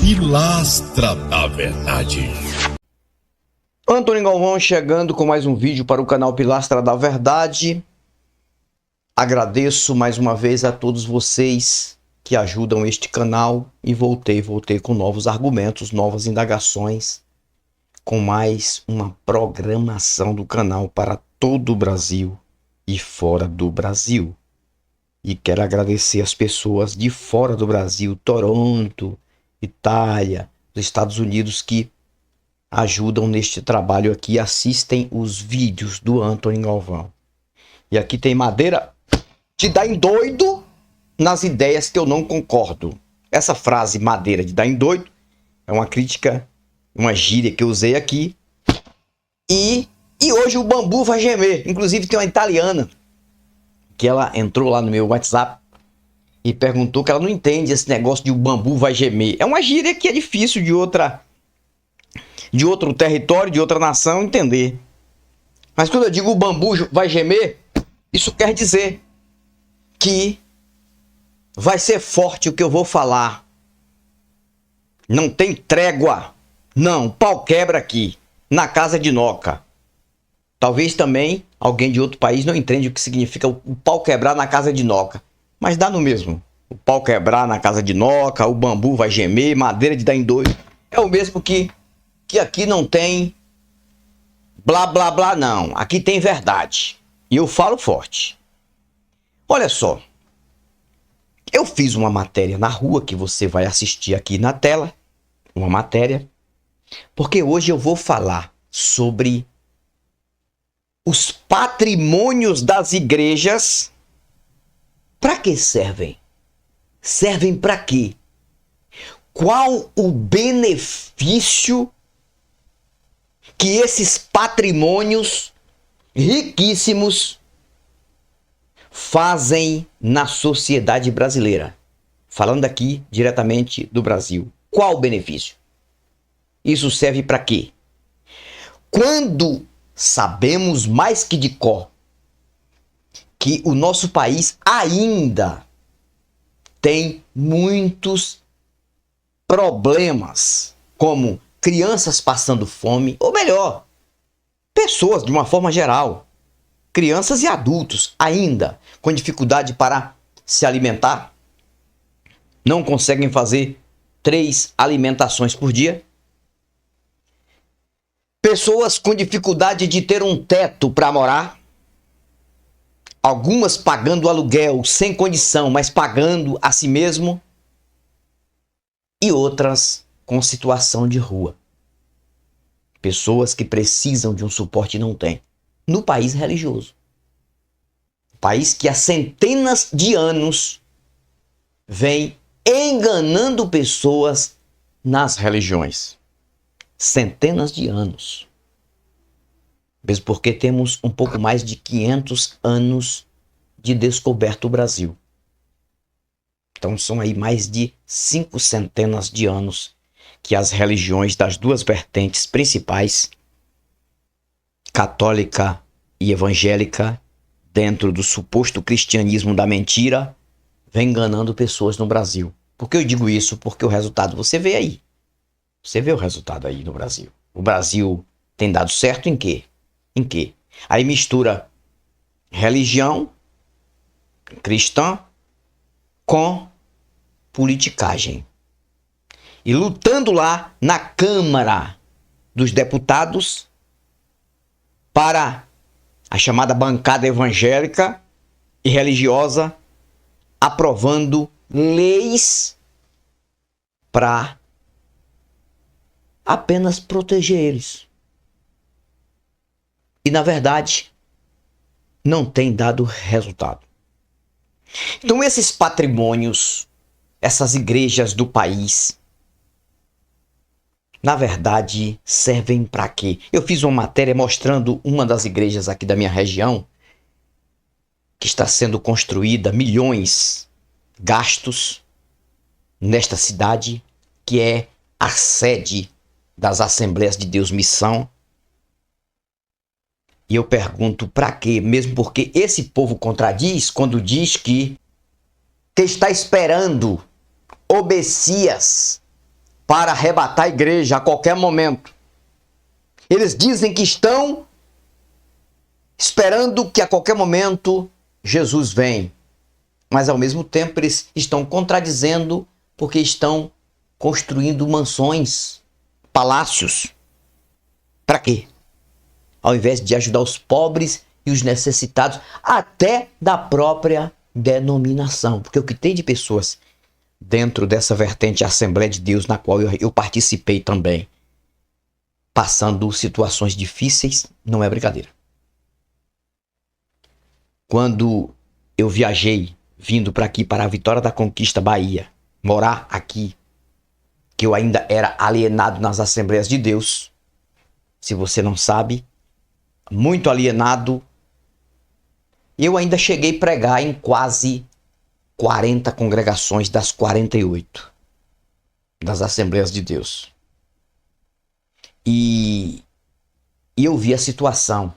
Pilastra da Verdade. Antônio Galvão chegando com mais um vídeo para o canal Pilastra da Verdade. Agradeço mais uma vez a todos vocês que ajudam este canal e voltei com novos argumentos, novas indagações, com mais uma programação do canal para todo o Brasil e fora do Brasil. E quero agradecer as pessoas de fora do Brasil, Toronto, Itália, os Estados Unidos, que ajudam neste trabalho aqui, assistem os vídeos do Antônio Galvão. E aqui tem madeira de dar em doido nas ideias que eu não concordo. Essa frase, madeira de dar em doido, é uma crítica, uma gíria que eu usei aqui. E hoje o bambu vai gemer. Inclusive tem uma italiana que ela entrou lá no meu WhatsApp e perguntou que ela não entende esse negócio de o bambu vai gemer. É uma gíria que é difícil de outro território, de outra nação entender. Mas quando eu digo o bambu vai gemer, isso quer dizer que vai ser forte o que eu vou falar. Não tem trégua. Não, pau quebra aqui, na casa de Noca. Talvez também alguém de outro país não entende o que significa o pau quebrar na casa de Noca. Mas dá no mesmo. O pau quebrar na casa de Noca, o bambu vai gemer, madeira de dar em doido. É o mesmo que aqui não tem blá blá blá não. Aqui tem verdade. E eu falo forte. Olha só. Eu fiz uma matéria na rua que você vai assistir aqui na tela. Uma matéria. Porque hoje eu vou falar sobre os patrimônios das igrejas. Para que servem? Servem para quê? Qual o benefício que esses patrimônios riquíssimos fazem na sociedade brasileira? Falando aqui diretamente do Brasil. Qual o benefício? Isso serve para quê? Quando sabemos mais que de cor que o nosso país ainda tem muitos problemas, como crianças passando fome, ou melhor, pessoas de uma forma geral, crianças e adultos ainda com dificuldade para se alimentar, não conseguem fazer 3 alimentações por dia. Pessoas com dificuldade de ter um teto para morar. Algumas pagando aluguel sem condição, mas pagando a si mesmo. E outras com situação de rua. Pessoas que precisam de um suporte e não têm. No país religioso. País que há centenas de anos vem enganando pessoas nas religiões. Centenas de anos. Mesmo porque temos um pouco mais de 500 anos de descoberto o Brasil. Então são aí mais de 5 centenas de anos que as religiões das duas vertentes principais, católica e evangélica, dentro do suposto cristianismo da mentira, vem enganando pessoas no Brasil. Por que eu digo isso? Porque o resultado você vê aí. Você vê o resultado aí no Brasil. O Brasil tem dado certo em quê? Em quê? Aí mistura religião cristã com politicagem. E lutando lá na Câmara dos Deputados para a chamada bancada evangélica e religiosa, aprovando leis para apenas proteger eles. E na verdade, não tem dado resultado. Então esses patrimônios, essas igrejas do país, na verdade, servem para quê? Eu fiz uma matéria mostrando uma das igrejas aqui da minha região, que está sendo construída, milhões gastos nesta cidade, que é a sede das Assembleias de Deus Missão. E eu pergunto para quê? Mesmo porque esse povo contradiz quando diz que está esperando o Messias para arrebatar a igreja a qualquer momento. Eles dizem que estão esperando que a qualquer momento Jesus venha. Mas ao mesmo tempo eles estão contradizendo porque estão construindo mansões, palácios. Para quê? Ao invés de ajudar os pobres e os necessitados, até da própria denominação. Porque o que tem de pessoas dentro dessa vertente Assembleia de Deus, na qual eu participei também, passando situações difíceis, não é brincadeira. Quando eu viajei, vindo para aqui, para a Vitória da Conquista, Bahia, morar aqui, que eu ainda era alienado nas Assembleias de Deus, se você não sabe, muito alienado, eu ainda cheguei a pregar em quase 40 congregações das 48 das Assembleias de Deus. E eu vi a situação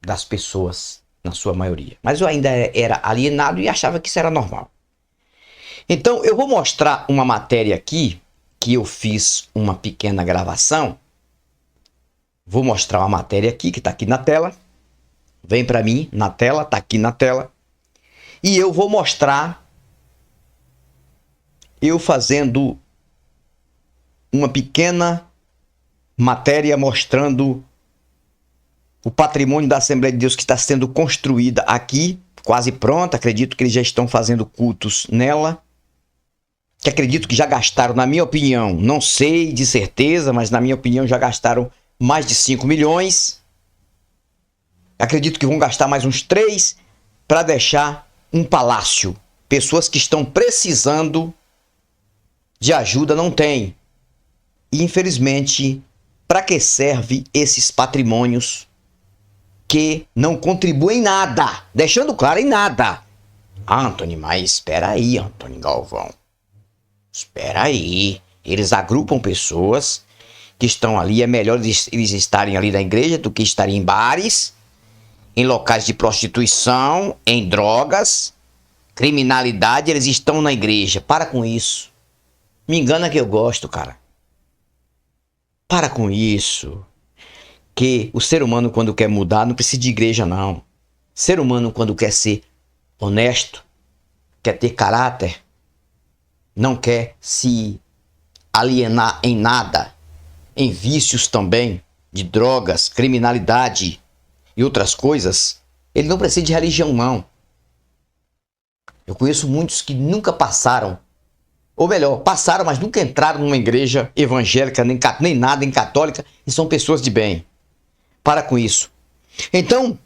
das pessoas, na sua maioria. Mas eu ainda era alienado e achava que isso era normal. Então eu vou mostrar uma matéria aqui, que eu fiz uma pequena gravação. Vou mostrar uma matéria aqui, que está aqui na tela. Vem para mim, na tela, está aqui na tela. E eu vou mostrar eu fazendo uma pequena matéria mostrando o patrimônio da Assembleia de Deus que está sendo construída aqui, quase pronta. Acredito que eles já estão fazendo cultos nela. Que acredito que já gastaram, na minha opinião, não sei de certeza, mas na minha opinião já gastaram mais de 5 milhões. Acredito que vão gastar mais uns 3 para deixar um palácio. Pessoas que estão precisando de ajuda não têm. E infelizmente, para que serve esses patrimônios que não contribuem em nada? Deixando claro, em nada. Ah, Antônio, mas espera aí, Antônio Galvão. Espera aí. Eles agrupam pessoas que estão ali. É melhor eles estarem ali na igreja do que estarem em bares, em locais de prostituição, em drogas, criminalidade. Eles estão na igreja. Para com isso. Me engana que eu gosto, cara. Para com isso. Que o ser humano, quando quer mudar, não precisa de igreja, não. Ser humano, quando quer ser honesto, quer ter caráter, não quer se alienar em nada, em vícios também, de drogas, criminalidade e outras coisas, ele não precisa de religião, não. Eu conheço muitos que nunca passaram, ou melhor, passaram, mas nunca entraram numa igreja evangélica, nem nada, em católica, e são pessoas de bem. Para com isso. Então,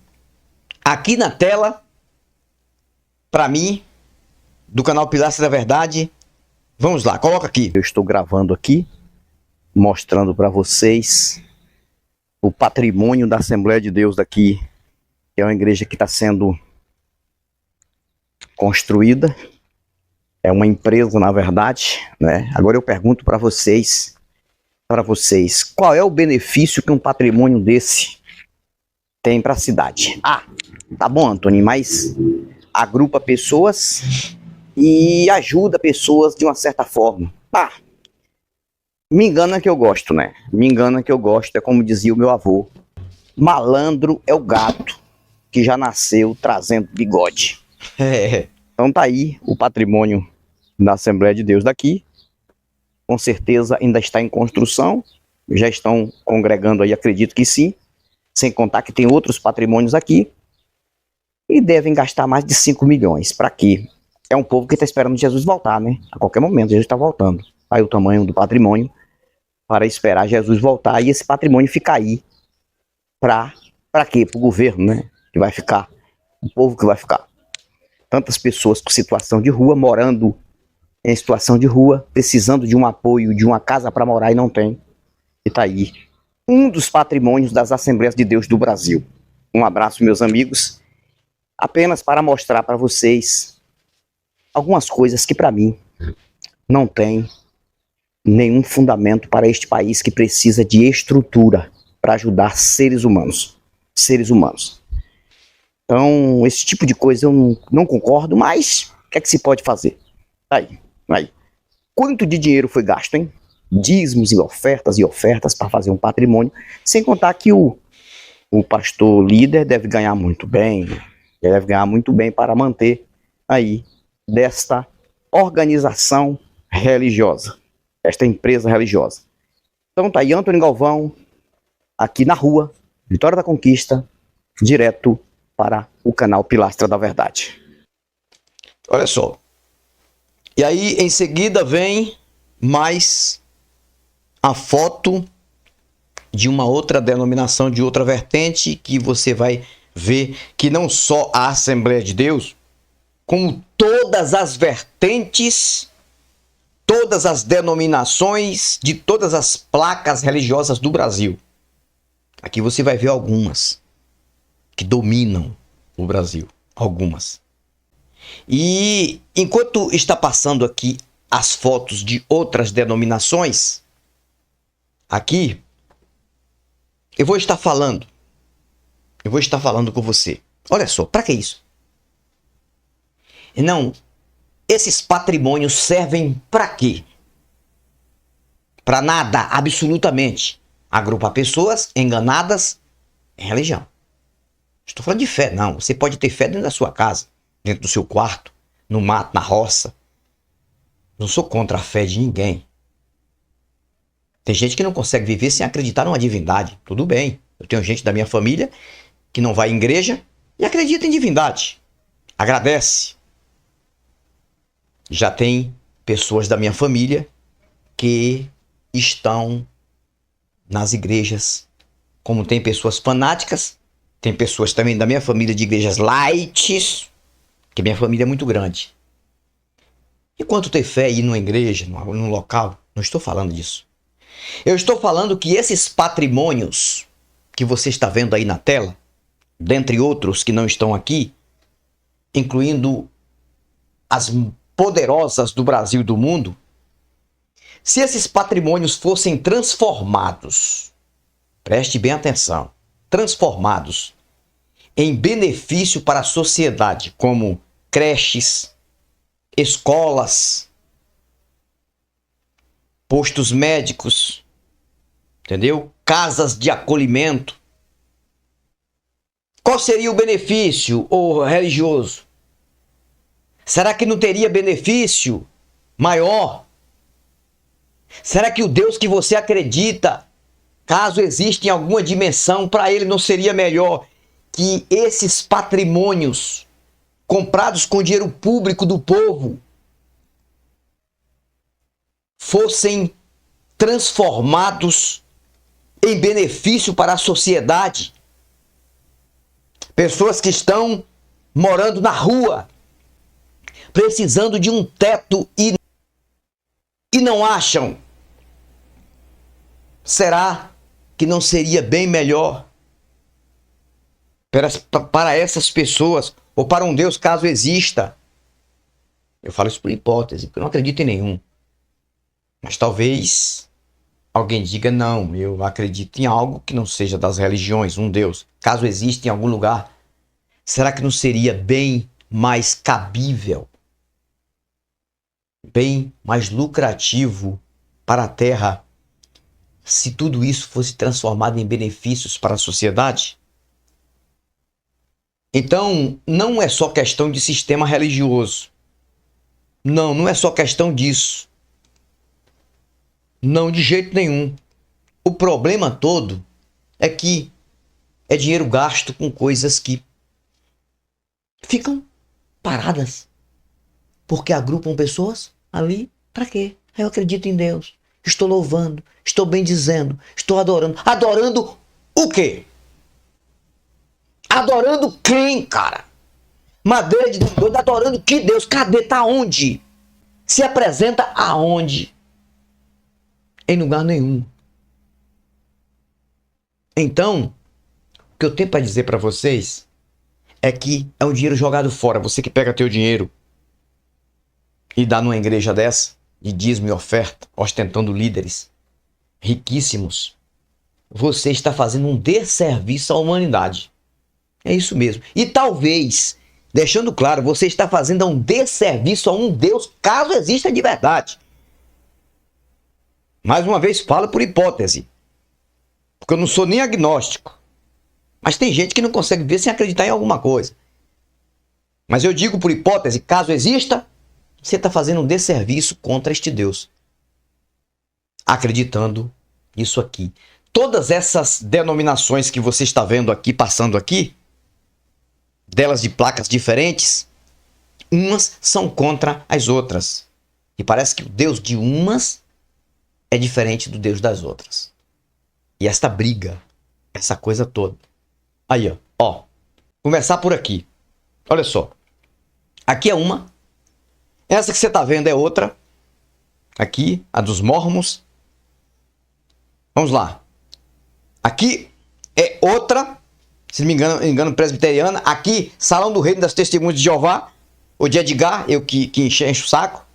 aqui na tela, para mim, do canal Pilares da Verdade, vamos lá, coloca aqui. Eu estou gravando aqui, mostrando para vocês o patrimônio da Assembleia de Deus daqui, que é uma igreja que está sendo construída. É uma empresa, na verdade, né? Agora eu pergunto para vocês, qual é o benefício que um patrimônio desse tem para a cidade? Ah, tá bom, Antônio, mas agrupa pessoas e ajuda pessoas de uma certa forma. Ah, me engana que eu gosto, né? Me engana que eu gosto, é como dizia o meu avô. Malandro é o gato que já nasceu trazendo bigode. Então tá aí o patrimônio da Assembleia de Deus daqui. Com certeza ainda está em construção. Já estão congregando aí, acredito que sim. Sem contar que tem outros patrimônios aqui. E devem gastar mais de 5 milhões. Para quê? É um povo que está esperando Jesus voltar, né? A qualquer momento, Jesus está voltando. Aí o tamanho do patrimônio para esperar Jesus voltar e esse patrimônio ficar aí. Para quê? Para o governo, né? Que vai ficar. O povo que vai ficar. Tantas pessoas com situação de rua, morando em situação de rua, precisando de um apoio, de uma casa para morar e não tem. E tá aí. Um dos patrimônios das Assembleias de Deus do Brasil. Um abraço, meus amigos. Apenas para mostrar para vocês algumas coisas que para mim não tem nenhum fundamento para este país que precisa de estrutura para ajudar seres humanos. Seres humanos. Então, esse tipo de coisa eu não concordo, mas o que é que se pode fazer? Aí. Quanto de dinheiro foi gasto, hein? dízimos e ofertas para fazer um patrimônio, sem contar que o pastor líder deve ganhar muito bem, ele deve ganhar muito bem para manter aí desta organização religiosa, esta empresa religiosa. Então tá aí Antônio Galvão, aqui na rua, Vitória da Conquista, direto para o canal Pilastra da Verdade. Olha só. E aí em seguida vem mais a foto de uma outra denominação, de outra vertente, que você vai ver que não só a Assembleia de Deus, como todas as vertentes, todas as denominações de todas as placas religiosas do Brasil. Aqui você vai ver algumas que dominam o Brasil, algumas. E enquanto está passando aqui as fotos de outras denominações, aqui eu vou estar falando com você. Olha só, para que isso? Não, esses patrimônios servem para quê? Para nada, absolutamente. Agrupar pessoas enganadas em religião. Estou falando de fé, não. Você pode ter fé dentro da sua casa, dentro do seu quarto, no mato, na roça. Não sou contra a fé de ninguém. Tem gente que não consegue viver sem acreditar numa divindade. Tudo bem. Eu tenho gente da minha família que não vai em igreja e acredita em divindade. Agradece. Já tem pessoas da minha família que estão nas igrejas. Como tem pessoas fanáticas, tem pessoas também da minha família de igrejas light, que minha família é muito grande. E quanto ter fé e ir numa igreja, num local, não estou falando disso. Eu estou falando que esses patrimônios que você está vendo aí na tela, dentre outros que não estão aqui, incluindo as poderosas do Brasil e do mundo, se esses patrimônios fossem transformados, preste bem atenção, transformados em benefício para a sociedade, como creches, escolas, postos médicos, entendeu? Casas de acolhimento. Qual seria o benefício, ô religioso? Será que não teria benefício maior? Será que o Deus que você acredita, caso exista em alguma dimensão, para ele não seria melhor que esses patrimônios comprados com dinheiro público do povo fossem transformados em benefício para a sociedade? Pessoas que estão morando na rua, precisando de um teto e não acham. Será que não seria bem melhor para essas pessoas, ou para um Deus, caso exista? Eu falo isso por hipótese, porque eu não acredito em nenhum. Mas talvez alguém diga, não, eu acredito em algo que não seja das religiões, um Deus. Caso exista em algum lugar, será que não seria bem mais cabível, bem mais lucrativo para a terra, se tudo isso fosse transformado em benefícios para a sociedade? Então, não é só questão de sistema religioso. Não é só questão disso. Não, de jeito nenhum. O problema todo é que é dinheiro gasto com coisas que ficam paradas. Porque agrupam pessoas ali, para quê? Eu acredito em Deus, estou louvando, estou bendizendo, estou adorando. Adorando o quê? Adorando quem, cara? Madeira de Deus, adorando que Deus? Cadê? Tá onde? Se apresenta aonde? Em lugar nenhum. Então, o que eu tenho para dizer para vocês é que é um dinheiro jogado fora. Você que pega teu dinheiro e dá numa igreja dessa, de dízimo e oferta, ostentando líderes riquíssimos, você está fazendo um desserviço à humanidade. É isso mesmo. E talvez, deixando claro, você está fazendo um desserviço a um Deus, caso exista de verdade. Mais uma vez, falo por hipótese. Porque eu não sou nem agnóstico. Mas tem gente que não consegue ver sem acreditar em alguma coisa. Mas eu digo por hipótese, caso exista, você está fazendo um desserviço contra este Deus. Acreditando nisso aqui. Todas essas denominações que você está vendo aqui, passando aqui, delas de placas diferentes, umas são contra as outras. E parece que o Deus de umas é diferente do Deus das outras. E esta briga, essa coisa toda. Aí, ó. Começar por aqui. Olha só. Aqui é uma. Essa que você tá vendo é outra. Aqui, a dos mormons. Vamos lá. Aqui é outra. Se não me engano, presbiteriana. Aqui, Salão do Reino das Testemunhas de Jeová. Ou de Edgar, eu que enche o saco.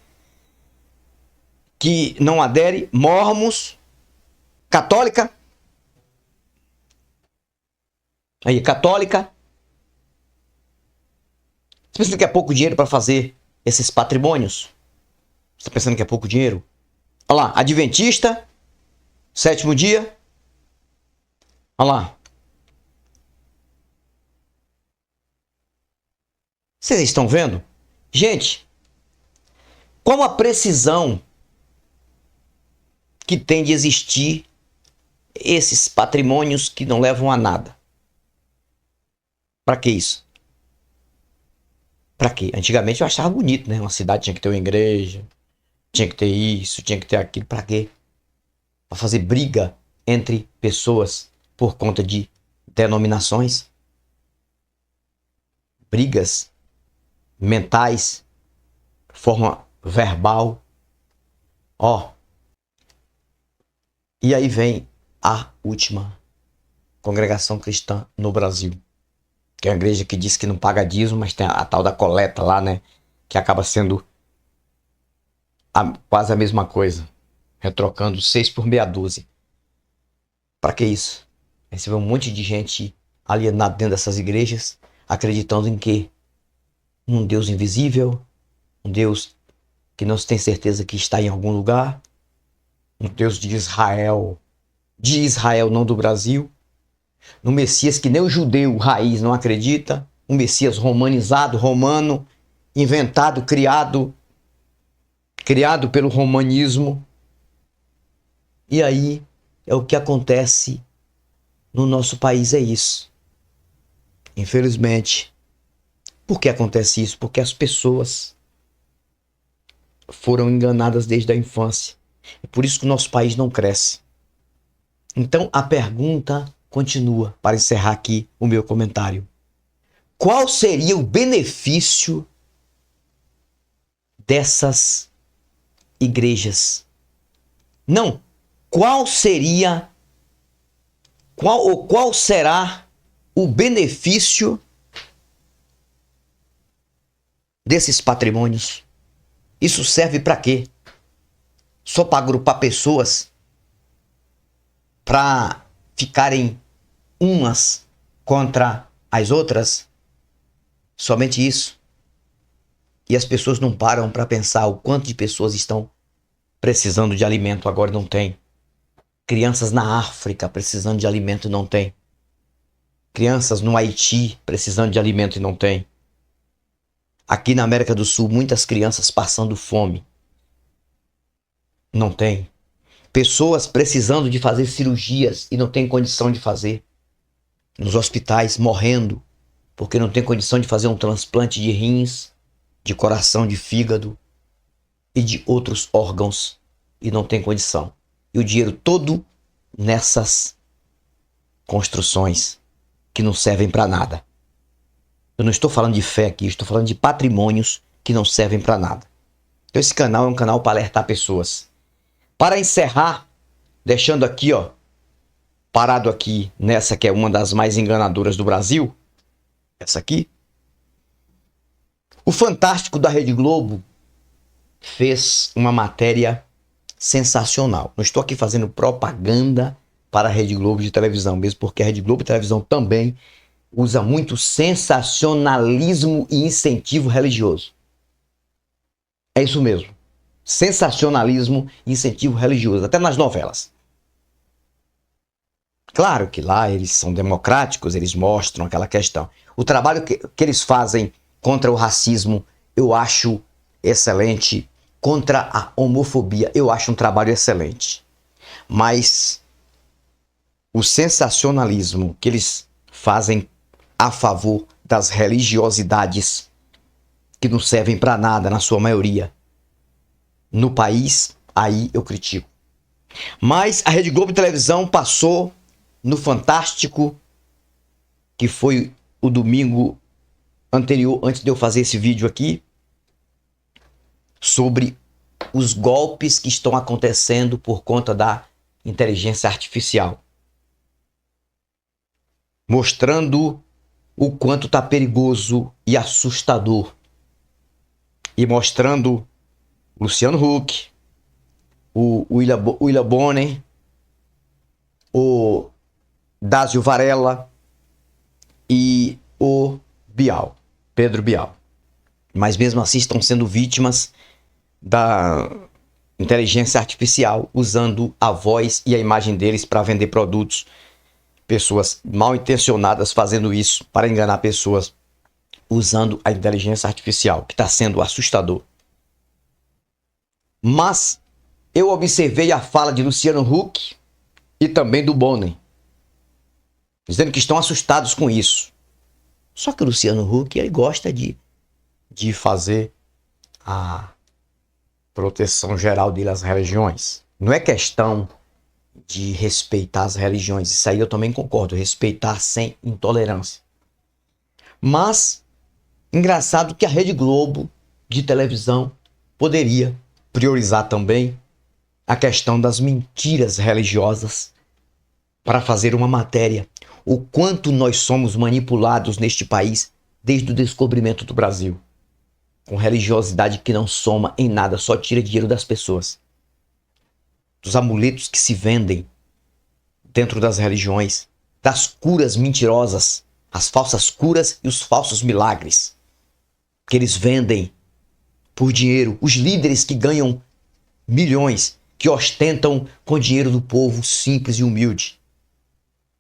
Que não adere. Mormons. Católica. Aí, católica. Você pensa que é pouco dinheiro para fazer esses patrimônios? Você está pensando que é pouco dinheiro? Olha lá, adventista, sétimo dia. Olha lá. Vocês estão vendo? Gente, qual a precisão que tem de existir esses patrimônios que não levam a nada? Para que isso? Para quê? Antigamente eu achava bonito, né? Uma cidade tinha que ter uma igreja, tinha que ter isso, tinha que ter aquilo. Para quê? Para fazer briga entre pessoas por conta de denominações? Brigas mentais, forma verbal. Ó. E aí vem a última congregação cristã no Brasil. Que é uma igreja que diz que não paga dízimo, mas tem a tal da coleta lá, né? Que acaba sendo quase a mesma coisa. Retrocando 6 por meia dúzia. Pra que isso? Aí você vê um monte de gente alienada dentro dessas igrejas, acreditando em quê? Um Deus invisível, um Deus que não se tem certeza que está em algum lugar, um Deus de Israel, não do Brasil, no Messias que nem o judeu raiz não acredita, um Messias romanizado, romano, inventado, criado pelo romanismo. E aí é o que acontece no nosso país, é isso. Infelizmente. Por que acontece isso? Porque as pessoas foram enganadas desde a infância. É por isso que o nosso país não cresce. Então a pergunta continua, para encerrar aqui o meu comentário. Qual seria o benefício dessas igrejas? Não, qual será o benefício desses patrimônios? Isso serve para quê? Só para agrupar pessoas para ficarem umas contra as outras? Somente isso? E as pessoas não param para pensar o quanto de pessoas estão precisando de alimento agora e não tem. Crianças na África precisando de alimento e não tem. Crianças no Haiti precisando de alimento e não tem. Aqui na América do Sul, muitas crianças passando fome. Não tem. Pessoas precisando de fazer cirurgias e não tem condição de fazer. Nos hospitais, morrendo, porque não tem condição de fazer um transplante de rins, de coração, de fígado e de outros órgãos. E não tem condição. E o dinheiro todo nessas construções que não servem para nada. Eu não estou falando de fé aqui, estou falando de patrimônios que não servem para nada. Então esse canal é um canal para alertar pessoas. Para encerrar, deixando aqui, ó, parado aqui nessa que é uma das mais enganadoras do Brasil, essa aqui. O Fantástico da Rede Globo fez uma matéria sensacional. Não estou aqui fazendo propaganda para a Rede Globo de televisão, mesmo porque a Rede Globo de televisão também usa muito sensacionalismo e incentivo religioso. É isso mesmo. sensacionalismo e incentivo religioso, até nas novelas. Claro que lá eles são democráticos, eles mostram aquela questão. O trabalho que eles fazem contra o racismo, eu acho excelente. Contra a homofobia, eu acho um trabalho excelente. Mas o sensacionalismo que eles fazem a favor das religiosidades que não servem para nada, na sua maioria, no país, aí eu critico. Mas a Rede Globo de televisão passou no Fantástico, que foi o domingo anterior, antes de eu fazer esse vídeo aqui, sobre os golpes que estão acontecendo por conta da inteligência artificial. Mostrando o quanto está perigoso e assustador. E mostrando Luciano Huck, o William Bonner, o Dásio Varela e o Bial, Pedro Bial. Mas mesmo assim estão sendo vítimas da inteligência artificial, usando a voz e a imagem deles para vender produtos. Pessoas mal intencionadas fazendo isso para enganar pessoas, usando a inteligência artificial, que está sendo assustador. Mas eu observei a fala de Luciano Huck e também do Bonner, dizendo que estão assustados com isso. Só que o Luciano Huck, ele gosta de fazer a proteção geral dele às religiões. Não é questão de respeitar as religiões. Isso aí eu também concordo. Respeitar sem intolerância. Mas, engraçado que a Rede Globo de televisão poderia priorizar também a questão das mentiras religiosas para fazer uma matéria. O quanto nós somos manipulados neste país desde o descobrimento do Brasil. Com religiosidade que não soma em nada, só tira dinheiro das pessoas. Dos amuletos que se vendem dentro das religiões, das curas mentirosas, as falsas curas e os falsos milagres que eles vendem por dinheiro. Os líderes que ganham milhões, que ostentam com dinheiro do povo simples e humilde,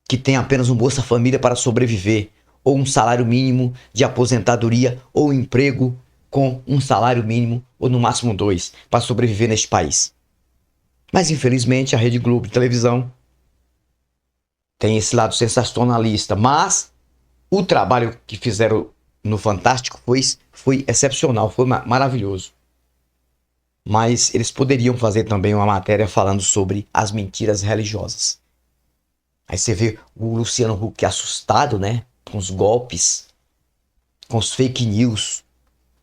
que tem apenas um Bolsa Família para sobreviver, ou um salário mínimo de aposentadoria, ou um emprego com um salário mínimo, ou no máximo 2, para sobreviver neste país. Mas infelizmente a Rede Globo de televisão tem esse lado sensacionalista. Mas o trabalho que fizeram no Fantástico foi excepcional, foi maravilhoso. Mas eles poderiam fazer também uma matéria falando sobre as mentiras religiosas. Aí você vê o Luciano Huck assustado, né? Com os golpes, com os fake news.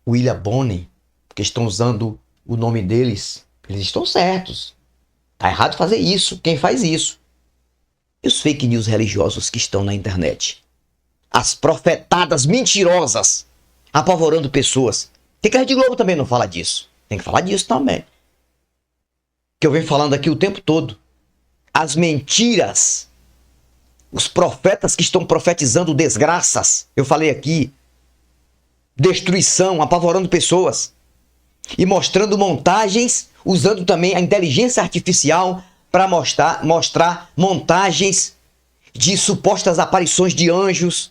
O William Bonner, porque estão usando o nome deles. Eles estão certos. Tá errado fazer isso. Quem faz isso? E os fake news religiosos que estão na internet? As profetadas mentirosas apavorando pessoas. Por que a Rede Globo também não fala disso? Tem que falar disso também. Que eu venho falando aqui o tempo todo. As mentiras. Os profetas que estão profetizando desgraças. Eu falei aqui. Destruição, apavorando pessoas. E mostrando montagens, usando também a inteligência artificial para mostrar montagens de supostas aparições de anjos,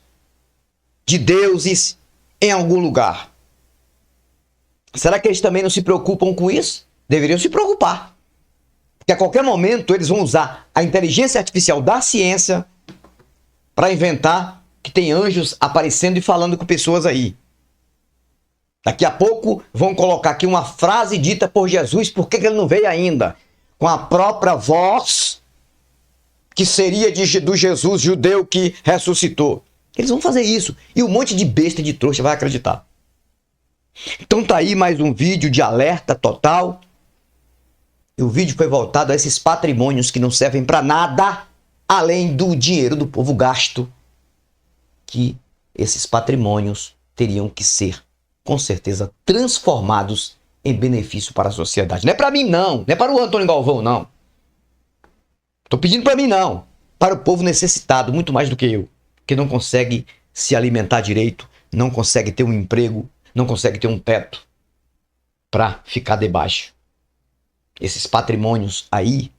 de deuses em algum lugar. Será que eles também não se preocupam com isso? Deveriam se preocupar. Porque a qualquer momento eles vão usar a inteligência artificial da ciência para inventar que tem anjos aparecendo e falando com pessoas aí. Daqui a pouco vão colocar aqui uma frase dita por Jesus, por que ele não veio ainda? Com a própria voz que seria do Jesus judeu que ressuscitou. Eles vão fazer isso. E um monte de besta e de trouxa vai acreditar. Então tá aí mais um vídeo de alerta total. E o vídeo foi voltado a esses patrimônios que não servem para nada, além do dinheiro do povo gasto, que esses patrimônios teriam que ser, com certeza, transformados em benefício para a sociedade. Não é para mim, não. Não é para o Antônio Galvão, não. Estou pedindo para mim, não. Para o povo necessitado, muito mais do que eu. Que não consegue se alimentar direito, não consegue ter um emprego, não consegue ter um teto para ficar debaixo. esses patrimônios aí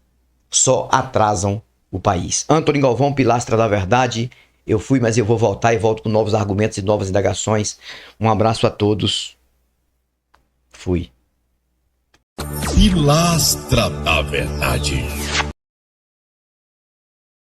só atrasam o país. Antônio Galvão, Pilastra da Verdade. Eu fui, mas eu vou voltar e volto com novos argumentos e novas indagações. Um abraço a todos. Fui. Pilastra da Verdade.